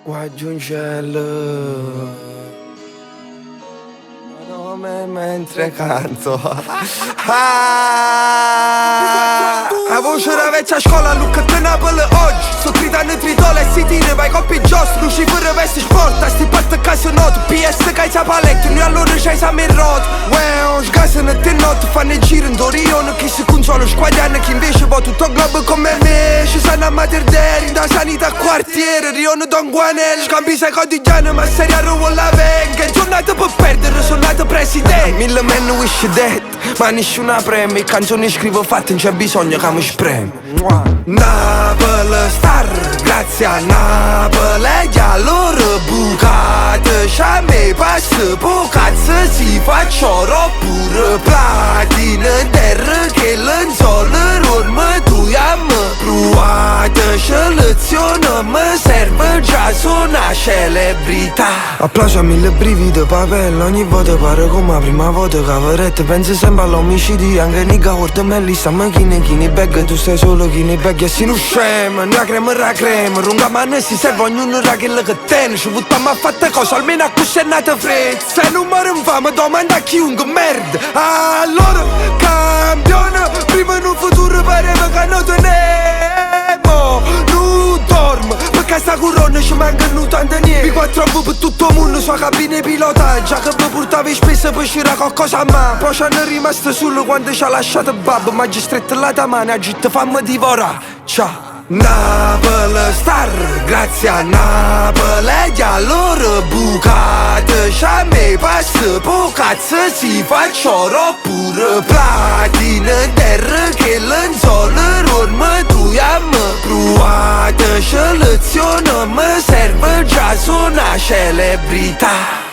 Qua giù in cielo nome mentre canto. La voce da vecchia scuola, look at Napoli oggi. Sto gridando tritole e si tira, vai coppi giossi. Lucifer vesti sporta, sti parte casinoto. PS che hai paletto, noi allora c'hai esame rotto. Wow, sgasano te notte, fanno il giro in Dorion. Chi si consola squagliano, chi invece va tutto globo come me. Ci sanno a Materderi, da sanità quartiere. Rione Don Guanello, scambi sei codigiano, ma seria rovo la venga. Giornata per perdere, sono nato presidente. Mille men wish dead, ma nessuna preme. Canzoni scrivo fatte, non c'è bisogno che mi spremi. Napoli star, grazie a Napoli. E allora bucate, c'è me passa po' cazzo si faccio pure platina terra che l'enzolo ormai tu am provate selezione mi serve già sono una celebrità. Applauso a mille brividi papello ogni volta pare come la prima volta cavarette pensi sempre all'omicidio anche nigga corta me li sta chini bag tu stai solo chini bag e si non scema noi la crema runga mano si serve ognuno ra che che tiene ci buttiamo a fatte cose almeno a cui è nata fredda se non mi rinfama domanda a chiunque merda allora campione prima in un futuro pareva che non tenevo non dormo perché sta corona ci mancano tante niente mi quattro per tutto il mondo sua cabina pilota già che vi portavi spesso poi c'era qualcosa a mano poi ci hanno rimasto solo quando ci ha lasciato babbo ma ci stretta la mano e gitta fammi divora ciao. Napoli star, grazie a Napoli. E allora bucate, c'è me passa po' cazzo si faccio pure platina terra che l'enzolo ormai tu am provate selezione mi serve già sono una celebrità.